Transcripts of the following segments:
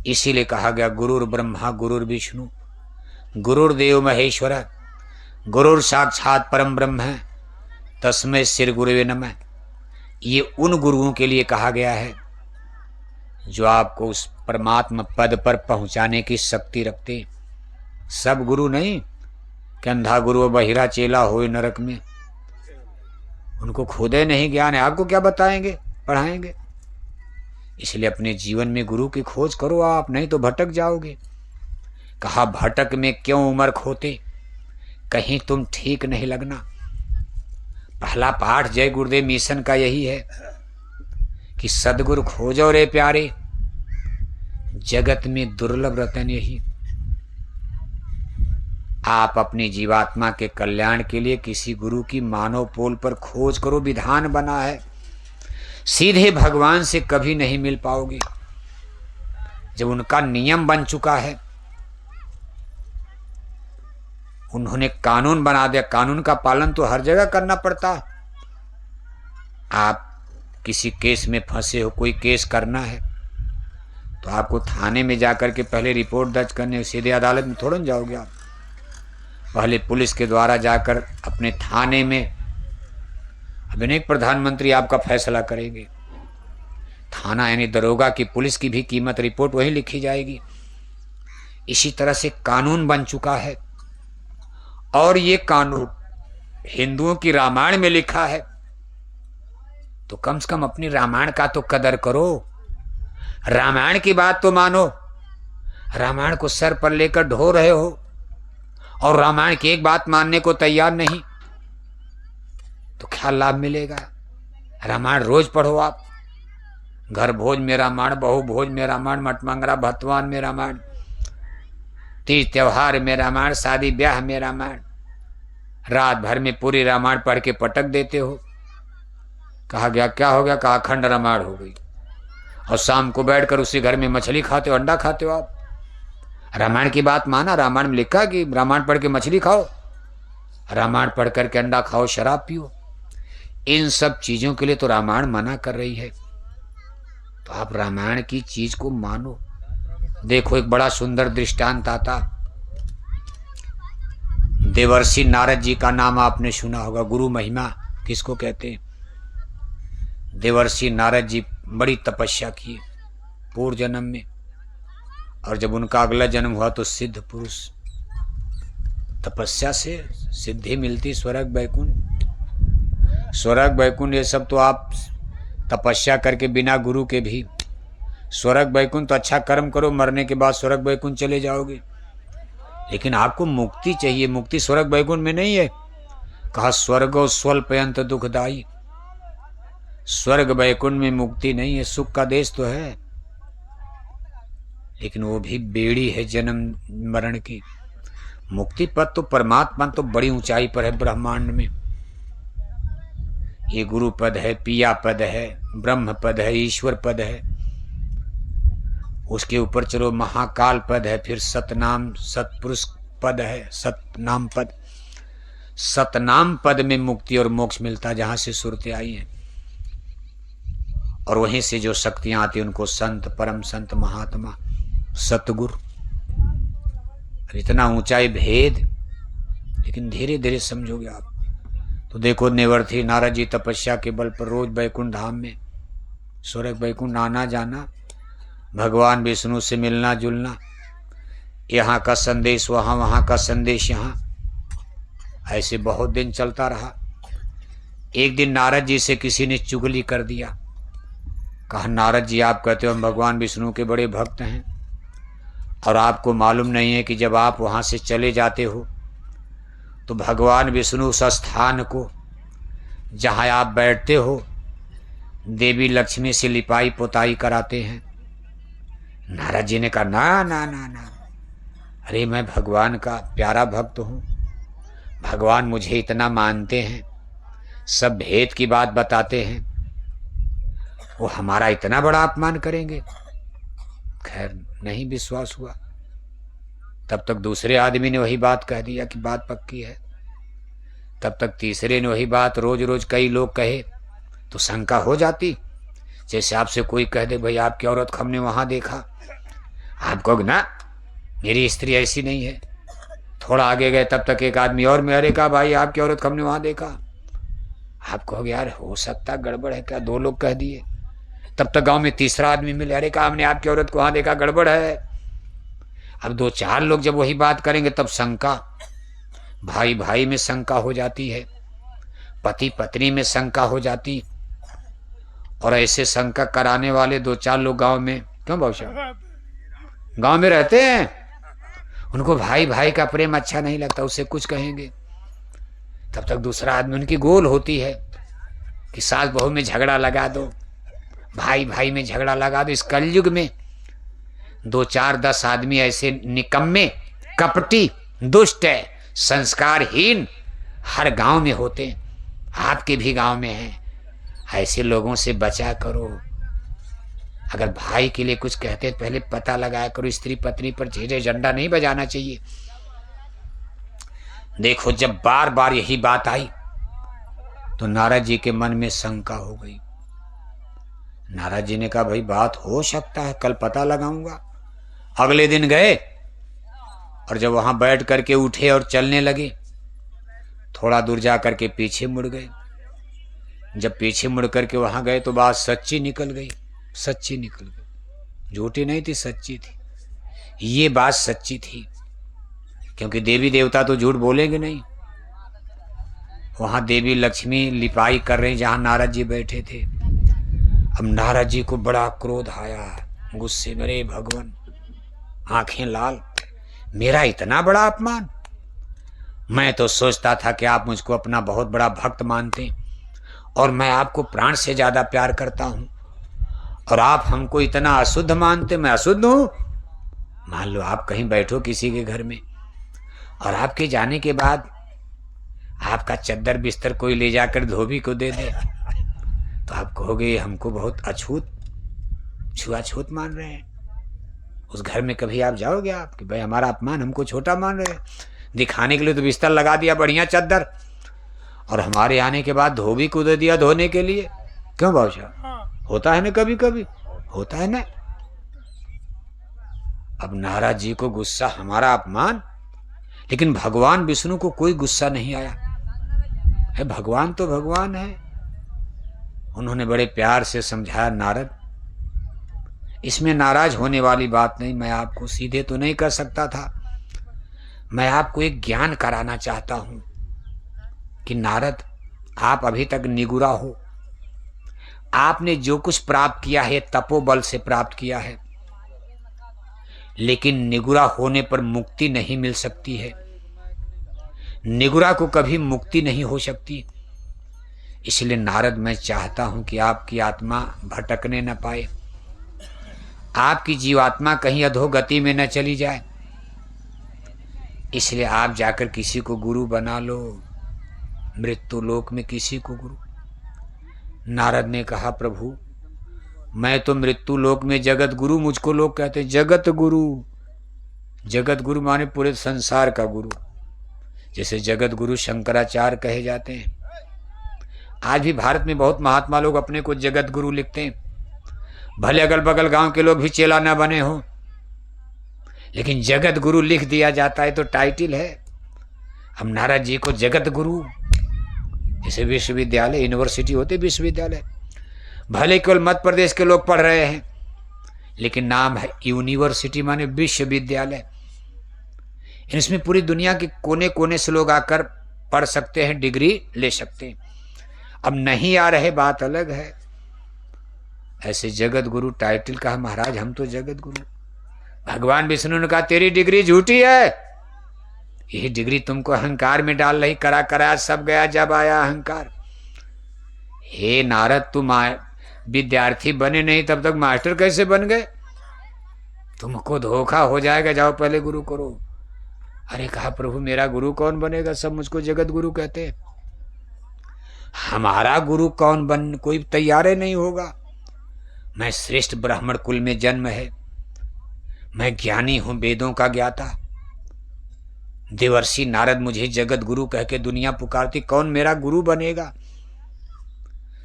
इसीलिए कहा गया गुरुर् ब्रह्मा गुरुर्विष्णु गुरुर्देव महेश्वर गुरुर साक्षात परम ब्रह्म है तस्मै श्री गुरुवे नमः। ये उन गुरुओं के लिए कहा गया है जो आपको उस परमात्मा पद पर पहुंचाने की शक्ति रखते। सब गुरु नहीं कि अंधा गुरु बहिरा चेला हो नरक में, उनको खुदे नहीं ज्ञान है, आपको क्या बताएंगे पढ़ाएंगे। इसलिए अपने जीवन में गुरु की खोज करो आप, नहीं तो भटक जाओगे। कहा भटक में क्यों उम्र खोते, कहीं तुम ठीक नहीं लगना। पहला पाठ जय गुरुदेव मिशन का यही है कि सदगुरु खोजो रे प्यारे, जगत में दुर्लभ रतन यही। आप अपनी जीवात्मा के कल्याण के लिए किसी गुरु की मानव पोल पर खोज करो। विधान बना है, सीधे भगवान से कभी नहीं मिल पाओगे। जब उनका नियम बन चुका है, उन्होंने कानून बना दिया, कानून का पालन तो हर जगह करना पड़ता। आप किसी केस में फंसे हो, कोई केस करना है तो आपको थाने में जाकर के पहले रिपोर्ट दर्ज करने, सीधे अदालत में थोड़ा जाओगे आप। पहले पुलिस के द्वारा जाकर अपने थाने में अभिनय प्रधानमंत्री आपका फैसला करेंगे। थाना यानी दरोगा की, पुलिस की भी कीमत, रिपोर्ट वहीं लिखी जाएगी। इसी तरह से कानून बन चुका है और ये कानून हिंदुओं की रामायण में लिखा है, तो कम से कम अपनी रामायण का तो कदर करो। रामायण की बात तो मानो। रामायण को सर पर लेकर ढो रहे हो और रामायण की एक बात मानने को तैयार नहीं, तो क्या लाभ मिलेगा। रामायण रोज पढ़ो आप। घर भोज में रामायण, बहु भोज में रामायण, मटमंगरा भतवान में रामायण, तीज त्योहार में रामायण, शादी ब्याह में रामायण। रात भर में पूरी रामायण पढ़ के पटक देते हो। कहा गया क्या हो गया, कहा अखंड रामायण हो गई। और शाम को बैठकर उसी घर में मछली खाते हो, अंडा खाते हो आप। रामायण की बात माना, रामायण में लिखा कि रामायण पढ़ के मछली खाओ, रामायण पढ़ करके अंडा खाओ, शराब पियो। इन सब चीजों के लिए तो रामायण मना कर रही है, तो आप रामायण की चीज को मानो। देखो एक बड़ा सुंदर दृष्टांत आता। देवर्षि नारद जी का नाम आपने सुना होगा। गुरु महिमा किसको कहते हैं। देवर्षि नारद जी बड़ी तपस्या किए पूर्व जन्म में, और जब उनका अगला जन्म हुआ तो सिद्ध पुरुष। तपस्या से सिद्धि मिलती, स्वर्ग वैकुंठ। स्वर्ग वैकुंठ ये सब तो आप तपस्या करके बिना गुरु के भी। स्वर्ग वैकुंठ तो अच्छा कर्म करो, मरने के बाद स्वर्ग वैकुंठ चले जाओगे। लेकिन आपको मुक्ति चाहिए। मुक्ति स्वर्ग वैकुंठ में नहीं है। कहा स्वर्गो स्वल्पयंत दुखदाई। स्वर्ग वैकुंठ में मुक्ति नहीं है, सुख का देश तो है, लेकिन वो भी बेड़ी है जन्म मरण की। मुक्ति पद तो परमात्मा तो बड़ी ऊंचाई पर है ब्रह्मांड में। ये गुरु पद है, पिया पद है, ब्रह्म पद है, ईश्वर पद है। उसके ऊपर चलो महाकाल पद है, फिर सतनाम सतपुरुष पद है, सतनाम पद। सतनाम पद में मुक्ति और मोक्ष मिलता, जहां से सुरतें आई हैं, और वहीं से जो शक्तियां आती उनको संत, परम संत, महात्मा, सतगुरु। इतना ऊंचाई भेद, लेकिन धीरे धीरे समझोगे आप। तो देखो निवर्ती नारद जी तपस्या के बल पर रोज बैकुंठ धाम में, स्वर्ग बैकुंठ आना जाना, भगवान विष्णु से मिलना जुलना, यहाँ का संदेश वहाँ, वहाँ का संदेश यहाँ, ऐसे बहुत दिन चलता रहा। एक दिन नारद जी से किसी ने चुगली कर दिया। कहा नारद जी आप कहते हो हम भगवान विष्णु के बड़े भक्त हैं, और आपको मालूम नहीं है कि जब आप वहाँ से चले जाते हो तो भगवान विष्णु उस स्थान को जहाँ आप बैठते हो देवी लक्ष्मी से लिपाई पोताई कराते हैं। नारद जी ने कहा ना ना ना ना, अरे मैं भगवान का प्यारा भक्त हूँ, भगवान मुझे इतना मानते हैं, सब भेद की बात बताते हैं, वो हमारा इतना बड़ा अपमान करेंगे। खैर नहीं विश्वास हुआ। तब तक दूसरे आदमी ने वही बात कह दिया कि बात पक्की है। तब तक तीसरे ने वही बात रोज रोज कई लोग कहे तो शंका हो जाती। जैसे आपसे कोई कह दे भाई आपकी औरत को हमने वहां देखा, आप कहोगे ना मेरी स्त्री ऐसी नहीं है। थोड़ा आगे गए तब तक एक आदमी और में, अरे कहा भाई आपकी औरत को हमने वहां देखा। आप कहोगे यार हो सकता गड़बड़ है क्या, दो लोग कह दिए। तब तक गांव में तीसरा आदमी मिले, अरे कहा हमने आपकी औरत को वहां देखा, गड़बड़ है। अब दो चार लोग जब वही बात करेंगे तब शंका, भाई भाई में शंका हो जाती है, पति पत्नी में शंका हो जाती। और ऐसे शंका कराने वाले दो चार लोग गांव में, क्यों बाबूशाह गांव में रहते हैं, उनको भाई भाई का प्रेम अच्छा नहीं लगता, उससे कुछ कहेंगे। तब तक दूसरा आदमी, उनकी गोल होती है कि सास बहू में झगड़ा लगा दो, भाई भाई में झगड़ा लगा दो। इस कलयुग में 2 4 10 आदमी ऐसे निकम्मे, कपटी, दुष्ट है, संस्कारहीन हर गांव में होते हैं, आपके भी गांव में हैं। ऐसे लोगों से बचा करो। अगर भाई के लिए कुछ कहते हैं पहले पता लगाया करो। स्त्री पत्नी पर झेरे झंडा नहीं बजाना चाहिए। देखो जब बार बार यही बात आई तो नारद जी के मन में शंका हो गई। नारद जी ने कहा भाई बात हो सकता है, कल पता लगाऊंगा। अगले दिन गए और जब वहां बैठ करके उठे और चलने लगे, थोड़ा दूर जा करके पीछे मुड़ गए। जब पीछे मुड़ करके वहां गए तो बात सच्ची निकल गई, सच्ची निकल गई, झूठी नहीं थी, सच्ची थी। ये बात सच्ची थी, क्योंकि देवी देवता तो झूठ बोलेंगे नहीं। वहां देवी लक्ष्मी लिपाई कर रहे जहां नारद जी बैठे थे। अब नारद जी को बड़ा क्रोध आया, गुस्से में, अरे भगवान, आंखें लाल, मेरा इतना बड़ा अपमान। मैं तो सोचता था कि आप मुझको अपना बहुत बड़ा भक्त मानते और मैं आपको प्राण से ज्यादा प्यार करता हूं, और आप हमको इतना अशुद्ध मानते। मैं अशुद्ध हूं? मान लो आप कहीं बैठो किसी के घर में और आपके जाने के बाद आपका चद्दर बिस्तर कोई ले जाकर धोबी को दे दे, तो आप कहोगे हमको बहुत अछूत, छुआछूत मान रहे हैं। उस घर में कभी आप जाओगे आप कि भाई हमारा अपमान, हमको छोटा मान रहे हैं। दिखाने के लिए तो बिस्तर लगा दिया बढ़िया चद्दर, और हमारे आने के बाद धोबी को दे दिया धोने के लिए। क्यों बादशाह? होता है ना, कभी कभी होता है ना। अब नारद जी को गुस्सा, हमारा अपमान, लेकिन भगवान विष्णु को कोई गुस्सा नहीं आया है। भगवान तो भगवान है। उन्होंने बड़े प्यार से समझाया, नारद इसमें नाराज होने वाली बात नहीं, मैं आपको सीधे तो नहीं कर सकता था, मैं आपको एक ज्ञान कराना चाहता हूं कि नारद आप अभी तक निगुरा हो, आपने जो कुछ प्राप्त किया है तपोबल से प्राप्त किया है, लेकिन निगुरा होने पर मुक्ति नहीं मिल सकती है। निगुरा को कभी मुक्ति नहीं हो सकती। इसलिए नारद मैं चाहता हूं कि आपकी आत्मा भटकने न पाए, आपकी जीवात्मा कहीं अधोगति में न चली जाए। इसलिए आप जाकर किसी को गुरु बना लो, मृत्यु लोक में किसी को गुरु। नारद ने कहा प्रभु मैं तो मृत्यु लोक में जगत गुरु, मुझको लोग कहते हैं जगत गुरु। जगत गुरु माने पूरे संसार का गुरु। जैसे जगत गुरु शंकराचार्य कहे जाते हैं। आज भी भारत में बहुत महात्मा लोग अपने को जगत गुरु लिखते हैं, भले अगल बगल गांव के लोग भी चेला न बने हों, लेकिन जगत गुरु लिख दिया जाता है तो टाइटल है। अब नारद जी को जगत गुरु, जैसे विश्वविद्यालय, यूनिवर्सिटी होते विश्वविद्यालय, भले केवल मध्य प्रदेश के लोग पढ़ रहे हैं, लेकिन नाम है यूनिवर्सिटी माने विश्वविद्यालय। इसमें पूरी दुनिया के कोने कोने से लोग आकर पढ़ सकते हैं, डिग्री ले सकते हैं। अब नहीं आ रहे बात अलग है। ऐसे जगत गुरु टाइटल कहा, महाराज हम तो जगत गुरु। भगवान विष्णु ने कहा तेरी डिग्री झूठी है, यही डिग्री तुमको अहंकार में डाल रही, करा करा सब गया जब आया अहंकार। हे नारद तुम विद्यार्थी बने नहीं तब तक मास्टर कैसे बन गए? तुमको धोखा हो जाएगा, जाओ पहले गुरु करो। अरे कहा प्रभु मेरा गुरु कौन बनेगा, सब मुझको जगत गुरु कहते हैं। हमारा गुरु कौन बन, कोई तैयार नहीं होगा। मैं श्रेष्ठ ब्राह्मण कुल में जन्म है, मैं ज्ञानी हूं, वेदों का ज्ञाता। देवर्षि नारद मुझे जगत गुरु कह के दुनिया पुकारती, कौन मेरा गुरु बनेगा?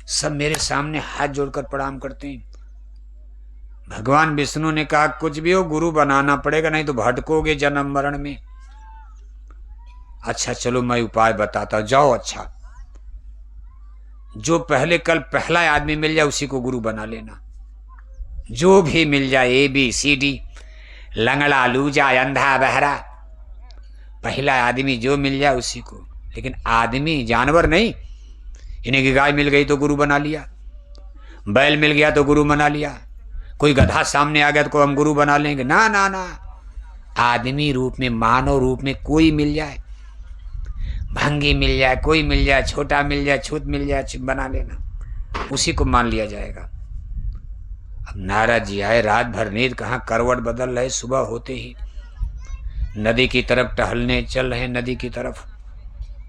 सब मेरे सामने हाथ जोड़कर प्रणाम करते हैं। भगवान विष्णु ने कहा कुछ भी हो गुरु बनाना पड़ेगा, नहीं तो भटकोगे जन्म मरण में। अच्छा चलो मैं उपाय बताता, जाओ। अच्छा, जो पहले कल पहला आदमी मिल जाए उसी को गुरु बना लेना, जो भी मिल जाए, ABCD, लंगड़ा लूजा अंधा बहरा, पहला आदमी जो मिल जाए उसी को। लेकिन आदमी, जानवर नहीं। इन्हें की गाय मिल गई तो गुरु बना लिया, बैल मिल गया तो गुरु बना लिया, कोई गधा सामने आ गया तो हम गुरु बना लेंगे। ना ना ना, आदमी रूप में, मानव रूप में कोई मिल जाए, भंगी मिल जाए, कोई मिल जाए, छोटा मिल जाए, छूत मिल जाए, बना लेना, उसी को मान लिया जाएगा। अब नारद जी आए, रात भर नींद कहाँ, करवट बदल रहे। सुबह होते ही नदी की तरफ टहलने चल रहे, नदी की तरफ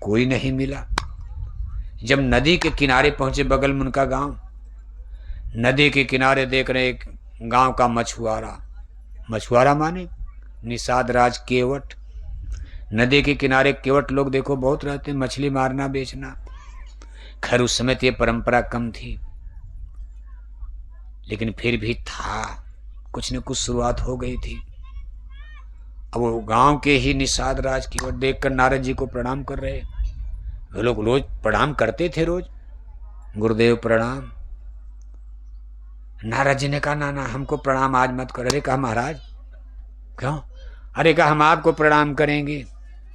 कोई नहीं मिला। जब नदी के किनारे पहुंचे, बगल में उनका गांव, नदी के किनारे देख रहे एक गांव का मछुआरा, मछुआरा माने निषाद राज केवट। नदी के किनारे केवट लोग देखो बहुत रहते, मछली मारना बेचना। खैर उस समय ये परंपरा कम थी, लेकिन फिर भी था, कुछ न कुछ शुरुआत हो गई थी। अब वो गांव के ही निषाद राज केवट देखकर नारद जी को प्रणाम कर रहे। वे लोग रोज प्रणाम करते थे, रोज गुरुदेव प्रणाम। नारद जी ने कहा ना ना हमको प्रणाम आज मत करो। अरे कहा महाराज क्यों? अरे कहा हम आपको प्रणाम करेंगे।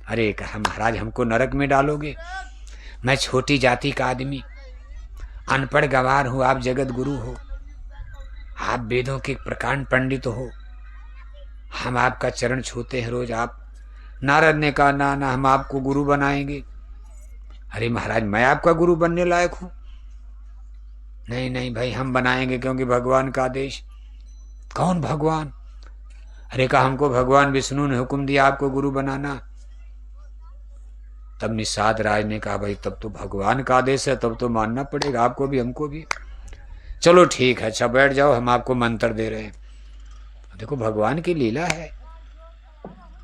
अरे कहा महाराज हमको नरक में डालोगे, मैं छोटी जाति का आदमी, अनपढ़ गवार हूं, आप जगत गुरु हो, आप वेदों के प्रकांड पंडित हो, हम आपका चरण छूते हैं रोज आप। नारद ने कहा ना ना हम आपको गुरु बनाएंगे। अरे महाराज मैं आपका गुरु बनने लायक हूं? नहीं नहीं भाई हम बनाएंगे, क्योंकि भगवान का आदेश। कौन भगवान? अरे कहा हमको भगवान विष्णु ने हुक्म दिया आपको गुरु बनाना। तब निषाद राज ने कहा भाई तब तो भगवान का आदेश है, तब तो मानना पड़ेगा आपको भी हमको भी। चलो ठीक है, अच्छा बैठ जाओ, हम आपको मंत्र दे रहे हैं। देखो भगवान की लीला है।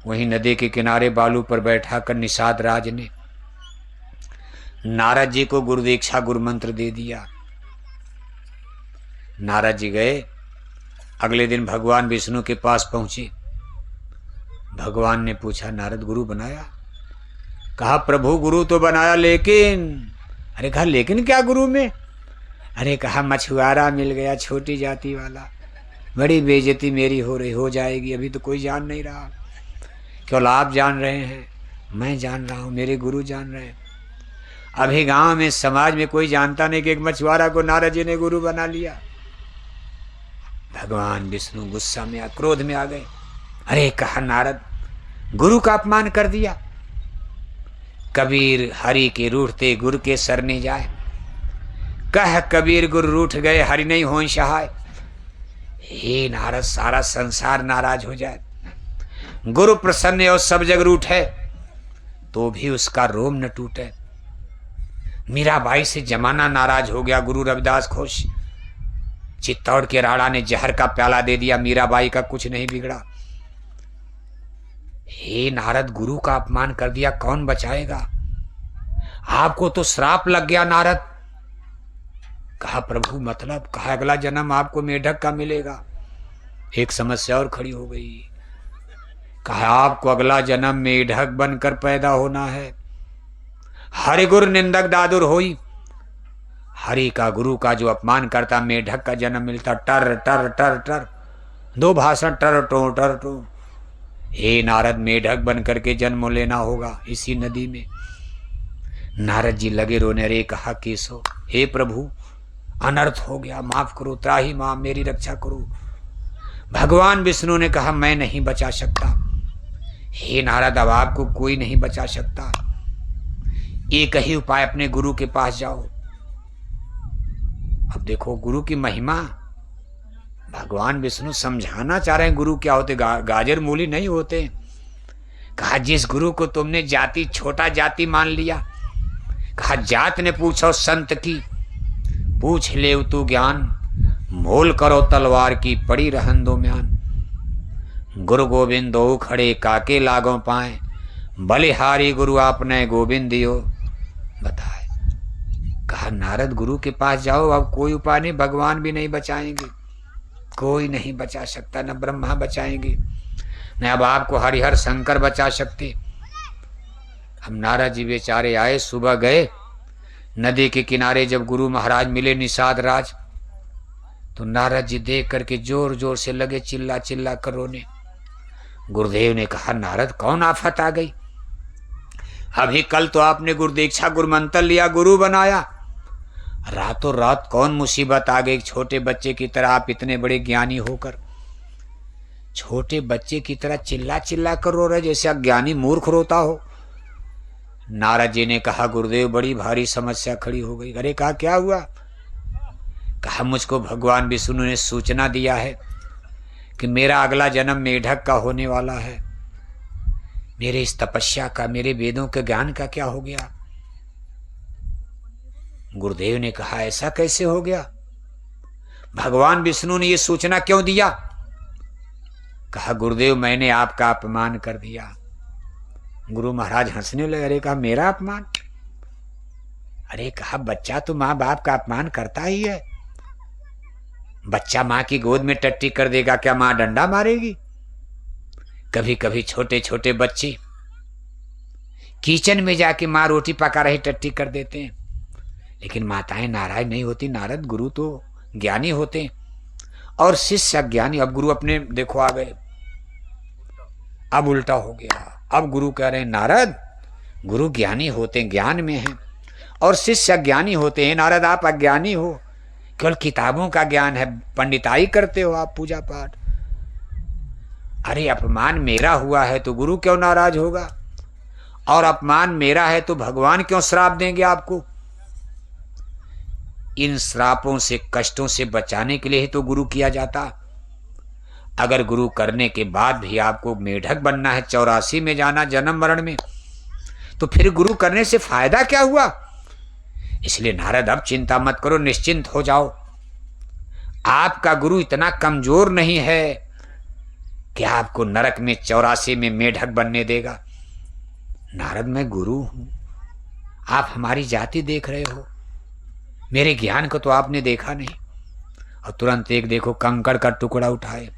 वहीं नदी के किनारे बालू पर बैठा कर निषाद राज ने नारद जी को गुरु दीक्षा, गुरु मंत्र दे दिया। नारद जी गए, अगले दिन भगवान विष्णु के पास पहुंचे। भगवान ने पूछा नारद गुरु बनाया? कहा प्रभु गुरु तो बनाया, लेकिन। अरे कहा लेकिन क्या गुरु में? अरे कहा मछुआरा मिल गया, छोटी जाति वाला, बड़ी बेइज्जती मेरी हो जाएगी। अभी तो कोई जान नहीं रहा, केवल आप जान रहे हैं, मैं जान रहा हूं, मेरे गुरु जान रहे हैं। अभी गांव में समाज में कोई जानता नहीं कि एक मछुआरा को नारद जी ने गुरु बना लिया। भगवान विष्णु गुस्सा में, क्रोध में आ गए। अरे कहा नारद गुरु का अपमान कर दिया। कबीर हरि के रूठते गुरु के सरने जाए, कह कबीर गुरु रूठ गए हरि नहीं हों सहाय। हे नारद सारा संसार नाराज हो जाए, गुरु प्रसन्न और सब जग रूठे, तो भी उसका रोम न टूटे। मीराबाई से जमाना नाराज हो गया, गुरु रविदास खुश। चित्तौड़ के राणा ने जहर का प्याला दे दिया, मीराबाई का कुछ नहीं बिगड़ा। हे नारद गुरु का अपमान कर दिया, कौन बचाएगा? आपको तो श्राप लग गया नारद। कहा प्रभु मतलब? कहा अगला जन्म आपको मेढक का मिलेगा। एक समस्या और खड़ी हो गई। कहा आपको अगला जन्म मेढक बनकर पैदा होना है। हरि गुरु निंदक दादुर होई। हरि का गुरु का जो अपमान करता, मेढक का जन्म मिलता। टर टर टर टर, दो भाषण, टर टो टर टो। हे नारद मेढक बन करके जन्म लेना होगा इसी नदी में। नारद जी लगे रोने। रे कहा केसो, हे प्रभु अनर्थ हो गया, माफ करो, त्राही मां मेरी रक्षा करो। भगवान विष्णु ने कहा मैं नहीं बचा सकता। हे नारद अब आपको कोई नहीं बचा सकता, एक ही उपाय, अपने गुरु के पास जाओ। अब देखो गुरु की महिमा, भगवान विष्णु समझाना चाह रहे हैं गुरु क्या होते, गाजर मूली नहीं होते। कहा जिस गुरु को तुमने जाति छोटा जाति मान लिया, कहा जात ने पूछो संत की, पूछ ले तू ज्ञान, मोल करो तलवार की पड़ी रहन दो म्यान। गुरु गोविंद दो खड़े काके लागो पाए, बलिहारी गुरु आपने गोविंद दियो बताए। कहा नारद गुरु के पास जाओ, अब कोई उपाय नहीं, भगवान भी नहीं बचाएंगे। कोई नहीं बचा सकता, न ब्रह्मा बचाएंगे, न अब आपको हरिहर शंकर बचा सकते। हम नारद जी बेचारे आए, सुबह गए नदी के किनारे। जब गुरु महाराज मिले निषाद राज, तो नारद जी देख करके जोर जोर से लगे चिल्ला चिल्ला कर रोने। गुरुदेव ने कहा, नारद कौन आफत आ गई? अभी कल तो आपने गुरुदीक्षा गुरुमंत्र लिया, गुरु बनाया, रातों रात कौन मुसीबत आ गई? छोटे बच्चे की तरह आप इतने बड़े ज्ञानी होकर छोटे बच्चे की तरह चिल्ला चिल्ला कर रो रहे, जैसे अज्ञानी मूर्ख रोता हो। नारद जी ने कहा, गुरुदेव बड़ी भारी समस्या खड़ी हो गई। अरे कहा, क्या हुआ? कहा, मुझको भगवान विष्णु ने सूचना दिया है कि मेरा अगला जन्म मेढक का होने वाला है। मेरे इस तपस्या का, मेरे वेदों के ज्ञान का क्या हो गया? गुरुदेव ने कहा, ऐसा कैसे हो गया? भगवान विष्णु ने यह सूचना क्यों दिया? कहा, गुरुदेव मैंने आपका अपमान कर दिया। गुरु महाराज हंसने लगे। अरे कहा, मेरा अपमान? अरे कहा, बच्चा तो माँ बाप का अपमान करता ही है। बच्चा माँ की गोद में टट्टी कर देगा, क्या माँ डंडा मारेगी? कभी कभी छोटे छोटे बच्चे किचन में जाके माँ रोटी पका रही टट्टी कर देते हैं, लेकिन माताएं नाराज नहीं होती। नारद गुरु तो ज्ञानी होते हैं और शिष्य अज्ञानी। अब गुरु अपने देखो आ गए, अब उल्टा हो गया। अब गुरु कह रहे हैं, नारद गुरु ज्ञानी होते हैं, ज्ञान में हैं, और शिष्य अज्ञानी होते हैं। नारद आप अज्ञानी हो, केवल किताबों का ज्ञान है, पंडिताई करते हो आप, पूजा पाठ। अरे अपमान मेरा हुआ है तो गुरु क्यों नाराज होगा? और अपमान मेरा है तो भगवान क्यों श्राप देंगे आपको? इन श्रापों से, कष्टों से बचाने के लिए ही तो गुरु किया जाता। अगर गुरु करने के बाद भी आपको मेढक बनना है, 84 में जाना जन्म मरण में, तो फिर गुरु करने से फायदा क्या हुआ? इसलिए नारद अब चिंता मत करो, निश्चिंत हो जाओ। आपका गुरु इतना कमजोर नहीं है कि आपको नरक में 84 में मेढक बनने देगा। नारद मैं गुरु हूं, आप हमारी जाति देख रहे हो, मेरे ज्ञान को तो आपने देखा नहीं। और तुरंत एक देखो कंकड़ का टुकड़ा उठाए।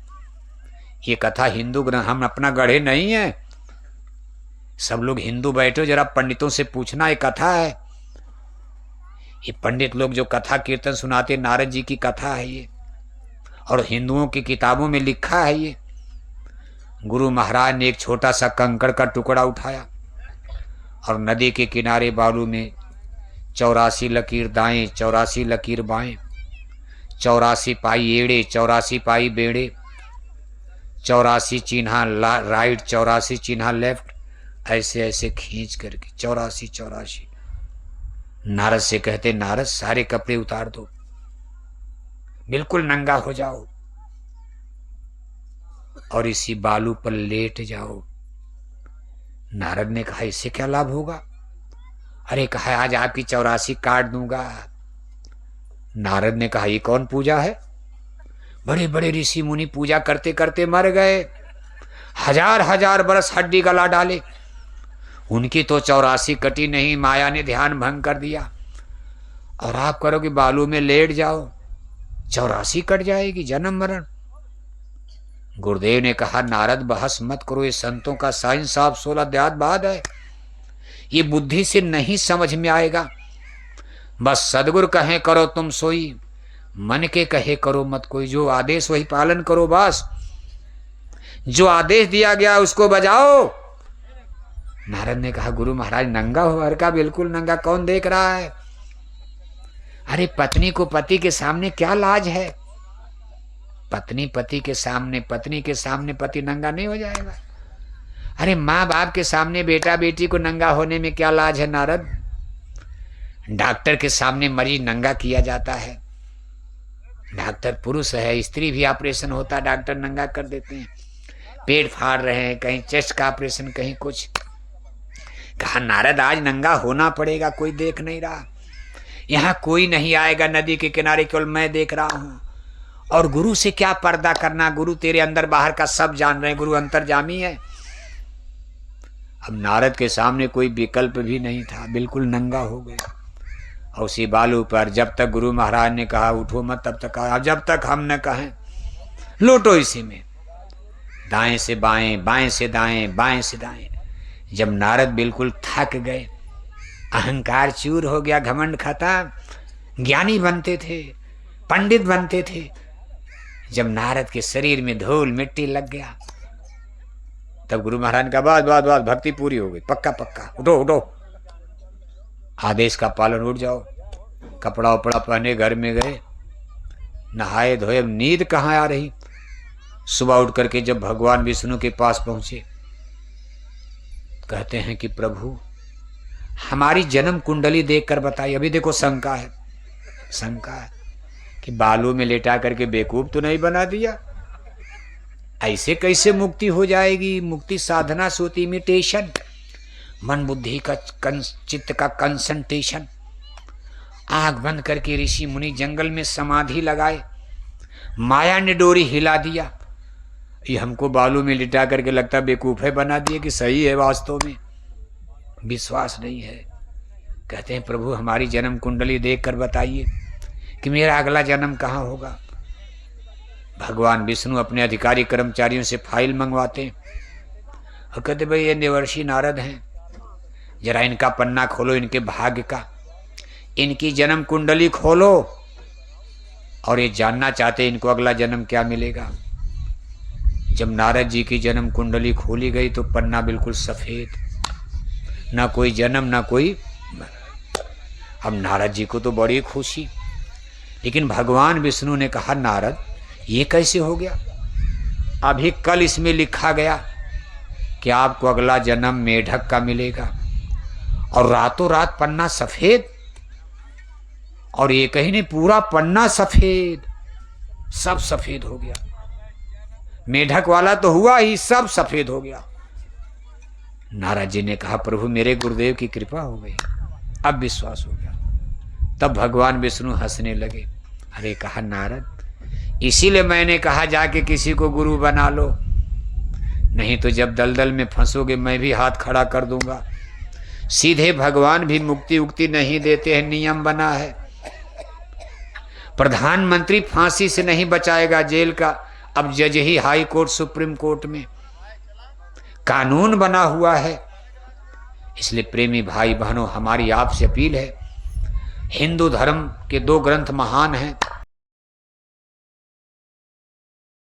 ये कथा हिंदू ग्रंथ, हम अपना गढ़े नहीं है। सब लोग हिंदू बैठो, जरा पंडितों से पूछना, ये कथा है। ये पंडित लोग जो कथा कीर्तन सुनाते, नारद जी की कथा है ये, और हिंदुओं की किताबों में लिखा है ये। गुरु महाराज ने एक छोटा सा कंकड़ का टुकड़ा उठाया और नदी के किनारे बालू में 84 लकीर दाएं, 84 लकीर बाएं, 84 पाई एड़े, 84 पाई बेड़े, 84 चिन्हा राइट, 84 चिन्हा लेफ्ट, ऐसे ऐसे खींच करके 84 84। नारद से कहते, नारद सारे कपड़े उतार दो, बिल्कुल नंगा हो जाओ और इसी बालू पर लेट जाओ। नारद ने कहा, इससे क्या लाभ होगा? अरे कहा, आज आपकी 84 काट दूंगा। नारद ने कहा, ये कौन पूजा है? बड़े बड़े ऋषि मुनि पूजा करते करते मर गए, हजार हजार बरस हड्डी गला डाले, उनकी तो 84 कटी नहीं, माया ने ध्यान भंग कर दिया। और आप करोगे बालू में लेट जाओ, 84 कट जाएगी, जन्म मरण। गुरुदेव ने कहा, नारद बहस मत करो, ये संतों का साइंस आप 16 अध्याय बाद है, ये बुद्धि से नहीं समझ में आएगा। बस सदगुरु कहे करो तुम सोई, मन के कहे करो मत कोई। जो आदेश वही पालन करो, बस जो आदेश दिया गया उसको बजाओ। नारद ने कहा, गुरु महाराज नंगा हो? हर का बिल्कुल नंगा, कौन देख रहा है? अरे पत्नी को पति के सामने क्या लाज है? पत्नी पति के सामने, पत्नी के सामने पति नंगा नहीं हो जाएगा? अरे माँ बाप के सामने बेटा बेटी को नंगा होने में क्या लाज है नारद? डॉक्टर के सामने मरीज नंगा किया जाता है। डॉक्टर पुरुष है, स्त्री भी ऑपरेशन होता है, डॉक्टर नंगा कर देते हैं। पेट फाड़ रहे हैं, कहीं चेस्ट का ऑपरेशन, कहीं कुछ। कहा, नारद आज नंगा होना पड़ेगा, कोई देख नहीं रहा, यहाँ कोई नहीं आएगा, नदी के किनारे केवल मैं देख रहा हूं। और गुरु से क्या पर्दा करना? गुरु तेरे अंदर बाहर का सब जान रहे हैं, गुरु अंतर्जामी है। अब नारद के सामने कोई विकल्प भी नहीं था, बिल्कुल नंगा हो गया। और उसी बालू पर जब तक गुरु महाराज ने कहा उठो मत, तब तक कहा, जब तक हम न कहें लूटो इसी में, दाएं से बाएं, बाएं से दाएं, बाएं से दाएं। जब नारद बिल्कुल थक गए, अहंकार चूर हो गया, घमंड खत्म, ज्ञानी बनते थे, पंडित बनते थे, जब नारद के शरीर में धूल मिट्टी लग गया, तब गुरु महाराज का बात भक्ति पूरी हो गई, पक्का पक्का, उठो उठो, आदेश का पालन, उठ जाओ। कपड़ा उपड़ा पहने घर में गए, नहाए धोए। अब नींद कहाँ आ रही। सुबह उठ करके जब भगवान विष्णु के पास पहुंचे, कहते हैं कि प्रभु हमारी जन्म कुंडली देखकर बताइए। अभी देखो शंका है, शंका है कि बालू में लेटा करके बेवकूफ तो नहीं बना दिया, ऐसे कैसे मुक्ति हो जाएगी। मुक्ति साधना से होती इमिटेशन, मन बुद्धि का चित्त का कंसंट्रेशन। आंख बंद करके ऋषि मुनि जंगल में समाधि लगाए, माया ने डोरी हिला दिया। ये हमको बालू में लिटा करके लगता बेवकूफ़ बना दिए कि सही है, वास्तव में विश्वास नहीं है। कहते हैं प्रभु हमारी जन्म कुंडली देख कर बताइए कि मेरा अगला जन्म कहाँ होगा। भगवान विष्णु अपने अधिकारी कर्मचारियों से फाइल मंगवाते हैं और कहते भाई ये देवर्षि नारद हैं, जरा इनका पन्ना खोलो, इनके भाग्य का, इनकी जन्म कुंडली खोलो, और ये जानना चाहते इनको अगला जन्म क्या मिलेगा। जब नारद जी की जन्म कुंडली खोली गई तो पन्ना बिल्कुल सफेद, ना कोई जन्म ना कोई। अब नारद जी को तो बड़ी खुशी, लेकिन भगवान विष्णु ने कहा नारद ये कैसे हो गया। अभी कल इसमें लिखा गया कि आपको अगला जन्म मेढक का मिलेगा, और रातों रात पन्ना सफेद, और ये कहीं नहीं पूरा पन्ना सफेद, सब सफेद हो गया। मेढक वाला तो हुआ ही, सब सफेद हो गया। नारद जी ने कहा प्रभु मेरे गुरुदेव की कृपा हो गई, अब विश्वास हो गया। तब भगवान विष्णु हंसने लगे। अरे कहा नारद इसीलिए मैंने कहा जाके किसी को गुरु बना लो, नहीं तो जब दलदल में फंसोगे मैं भी हाथ खड़ा कर दूंगा। सीधे भगवान भी मुक्ति उक्ति नहीं देते हैं, नियम बना है। प्रधानमंत्री फांसी से नहीं बचाएगा जेल का, अब जज ही हाई कोर्ट सुप्रीम कोर्ट में कानून बना हुआ है। इसलिए प्रेमी भाई बहनों हमारी आपसे अपील है, हिंदू धर्म के 2 ग्रंथ महान हैं,